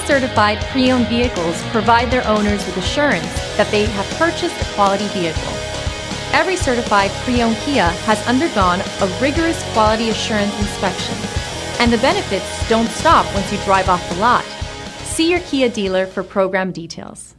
certified pre-owned vehicles provide their owners with assurance that they have purchased a quality vehicle. Every certified pre-owned Kia has undergone a rigorous quality assurance inspection, and the benefits don't stop once you drive off the lot. See your Kia dealer for program details.